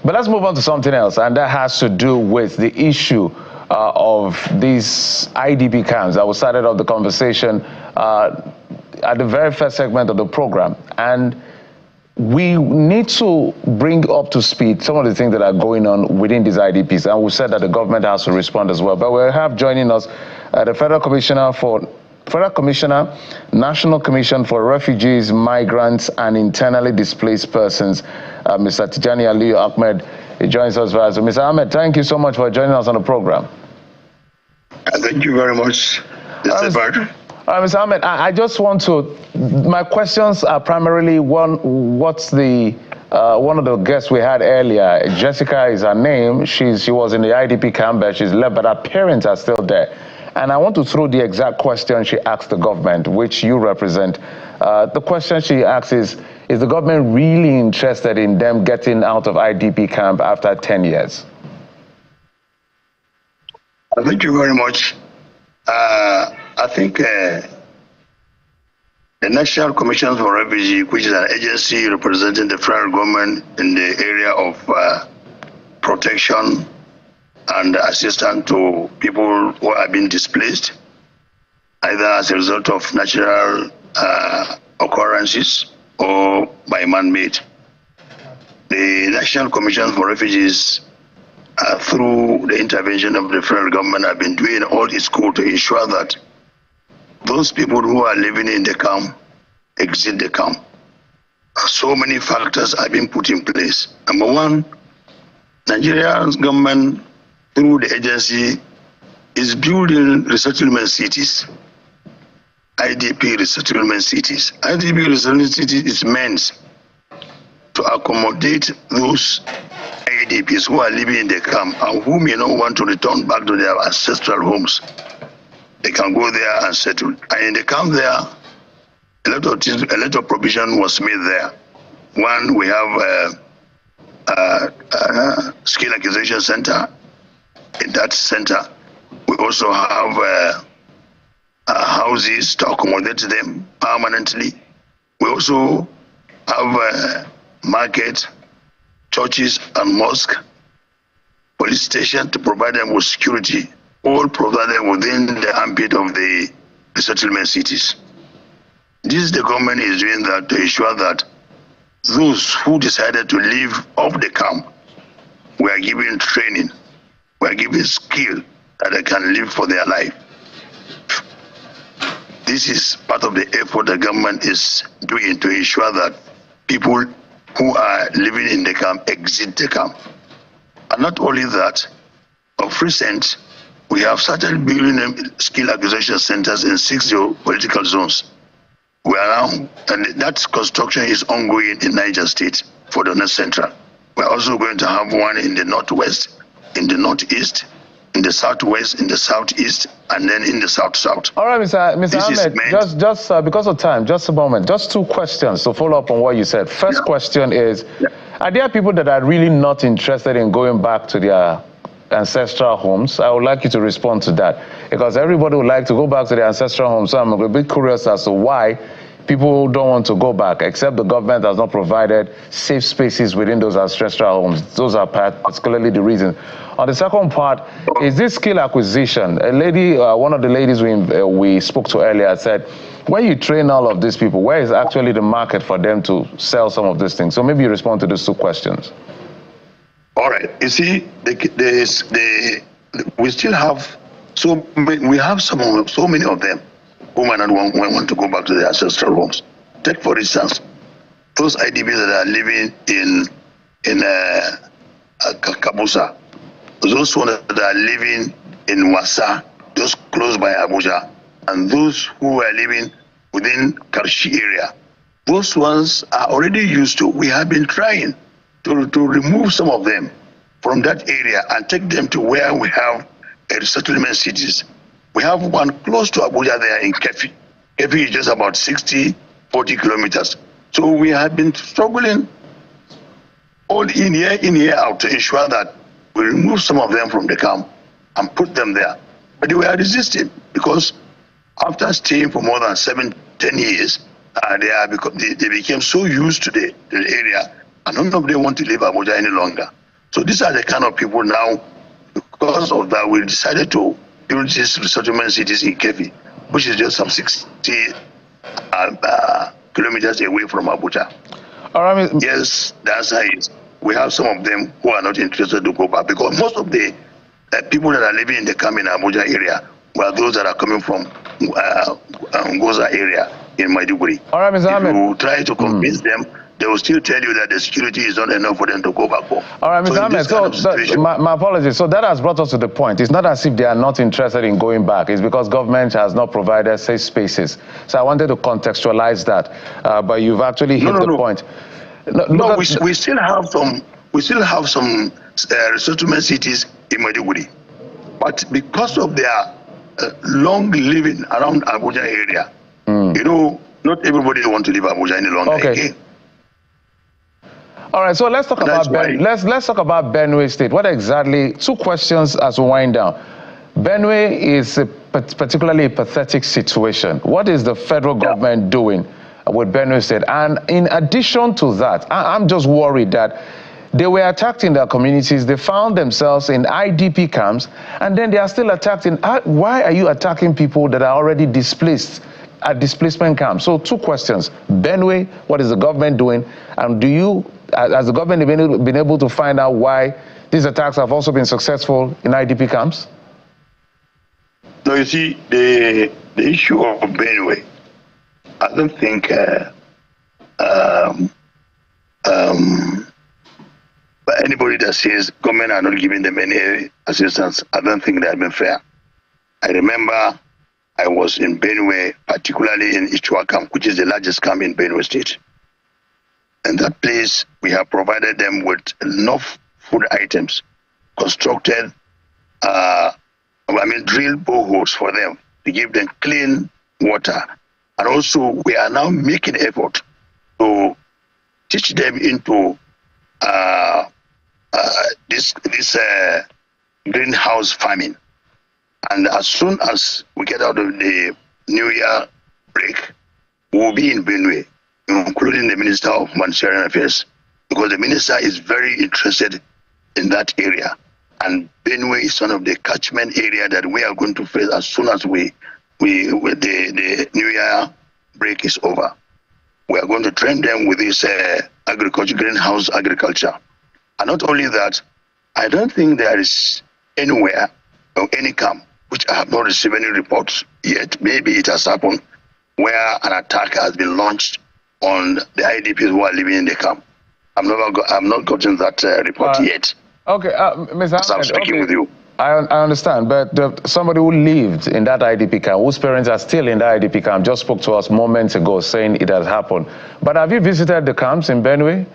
But let's move on to something else, and that has to do with the issue of these IDP camps. I started off the conversation at the very first segment of the program, and we need to bring up to speed some of the things that are going on within these IDPs, and we said that the government has to respond as well. But we have joining us the Federal Commissioner, National Commission for Refugees, Migrants, and Internally Displaced Persons, Mr. Tijani Aliyu Ahmed. He joins us via Zoom. Mr. Ahmed, thank you so much for joining us on the program. Thank you very much, Mr. Barton. Mr. Ahmed, I just want to, my questions are primarily one of the guests we had earlier, Jessica is her name. She was in the IDP camp, but she's left, but her parents are still there. And I want to throw the exact question she asked the government, which you represent. The question she asks is the government really interested in them getting out of IDP camp after 10 years? Thank you very much. I think the National Commission for Refugees, which is an agency representing the federal government in the area of protection and assistance to people who have been displaced, either as a result of natural occurrences or by man-made. The National Commission for Refugees, through the intervention of the federal government, have been doing all its could to ensure that those people who are living in the camp exit the camp. So many factors have been put in place. Number one, Nigeria's government, through the agency, is building resettlement cities, IDP resettlement cities. IDP resettlement cities is meant to accommodate those IDPs who are living in the camp and who may not want to return back to their ancestral homes. They can go there and settle. And in the camp there, a lot of provision was made there. One, we have a skill acquisition center. In that center, we also have houses to accommodate them permanently. We also have a market, churches and mosques, police station to provide them with security, all provided within the ambit of the resettlement cities. This the government is doing that to ensure that those who decided to live off the camp were given training, were given skill that they can live for their life. This is part of the effort the government is doing to ensure that people who are living in the camp exit the camp. And not only that, of recent, we have started building skill acquisition centers in 6 geopolitical zones. We are now, and that construction is ongoing in Niger State for the North Central. We're also going to have one in the Northwest, in the Northeast, in the Southwest, in the Southeast, and then in the South-South. All right, Mr. Ahmed, just because of time, just a moment, just 2 questions to follow up on what you said. First question is, are there people that are really not interested in going back to their ancestral homes? I would like you to respond to that, because everybody would like to go back to their ancestral homes. So I'm a bit curious as to why people don't want to go back, except the government has not provided safe spaces within those ancestral homes. Those are particularly the reasons. On the second part, is this skill acquisition? A lady, one of the ladies we spoke to earlier said, when you train all of these people, where is actually the market for them to sell some of these things? So maybe you respond to those 2 questions. All right. You see, we still have so many of them who might not want to go back to their ancestral homes. Take, for instance, those IDPs that are living in Kabusa, those ones that are living in Wassa, those close by Abuja, and those who are living within Karshi area. Those ones are already used to. We have been trying to remove some of them from that area and take them to where we have resettlement cities. We have one close to Abuja there in Kefi. Kefi is just about 40 kilometers. So we have been struggling all in year out to ensure that we remove some of them from the camp and put them there. But they were resisting because after staying for more than 7-10 years, they became so used to the area, and none of them want to leave Abuja any longer. So these are the kind of people now. Because of that, we decided to build these resettlement cities in Kefi, which is just some 60 kilometers away from Abuja. All right, yes, the answer is we have some of them who are not interested to go back, because most of the people that are living in the camp in Abuja area were those that are coming from Goza area in Maiduguri. All right, Mr. Ahmed. If you try to convince them, they will still tell you that the security is not enough for them to go back home. All right, Mr. Ahmed, so my apologies. So that has brought us to the point. It's not as if they are not interested in going back. It's because government has not provided safe spaces. So I wanted to contextualize that, but you've actually hit the point. We still have some. We still have some resettlement cities in Maiduguri, but because of their long living around Abuja area, you know, not everybody wants to leave Abuja any longer again. All right, so let's talk about let's talk about Benue State. What exactly? Two questions as we wind down. Benue is particularly a pathetic situation. What is the federal government doing with Benue State? And in addition to that, I'm just worried that they were attacked in their communities. They found themselves in IDP camps, and then they are still attacked in. Why are you attacking people that are already displaced at displacement camps? So two questions. Benue, what is the government doing? And do you, has the government been able to find out why these attacks have also been successful in IDP camps? No, you see, the issue of Benue, I don't think but anybody that says government are not giving them any assistance, I don't think they have been fair. I remember I was in Benue, particularly in Ichua camp, which is the largest camp in Benue State. And that place, we have provided them with enough food items, constructed, drilled boreholes for them to give them clean water. And also, we are now making effort to teach them into this greenhouse farming. And as soon as we get out of the New Year break, we'll be in Benue, including the Minister of Humanitarian Affairs, because the minister is very interested in that area. And Benue is one of the catchment area that we are going to face as soon as the New Year break is over. We are going to train them with this greenhouse agriculture. And not only that, I don't think there is anywhere or any camp, which I have not received any reports yet, maybe it has happened, where an attack has been launched on the IDPs who are living in the camp. I've not gotten that report yet. Okay, Ms. Ahmed, I'm speaking with you. I understand, but somebody who lived in that IDP camp, whose parents are still in that IDP camp, just spoke to us moments ago saying it has happened. But have you visited the camps in Benue?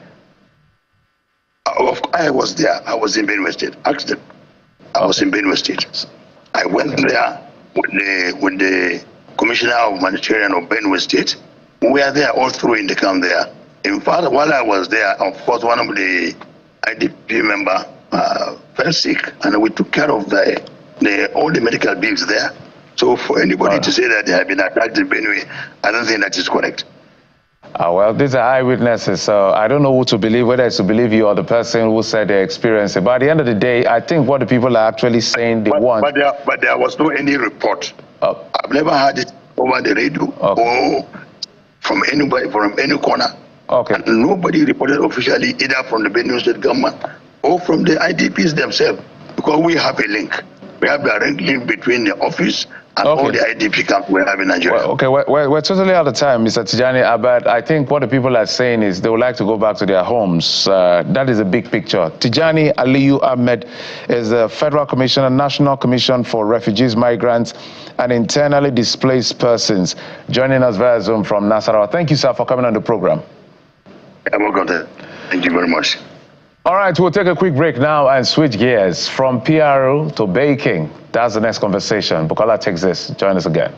I was there. I was in Benue State. Ask them. I was in Benue State. I went there with the Commissioner of Humanitarian of Benue State. We are there all through in the camp there. In fact, while I was there, of course, one of the IDP member fell sick, and we took care of all the medical bills there. So for anybody to say that they have been attacked in Benue, I don't think that is correct. Well, these are eyewitnesses, so I don't know who to believe, whether it's to believe you or the person who said they experienced it. But at the end of the day, I think what the people are actually saying they want. But there was no any report. I've never heard it over the radio or from anybody, from any corner. Okay. And nobody reported officially, either from the Benue State government or from the IDPs themselves, because we have a link. We have the link between the office and all the IDP camps we have in Nigeria. We're totally out of time, Mr. Tijani Abad. I think what the people are saying is they would like to go back to their homes. That is a big picture. Tijani Aliyu Ahmed is the Federal Commissioner, National Commission for Refugees, Migrants, and Internally Displaced Persons, joining us via Zoom from Nasarawa. Thank you, sir, for coming on the program. You're welcome. Thank you very much. All right, we'll take a quick break now and switch gears from PRO to baking. That's the next conversation. Bukola takes this. Join us again.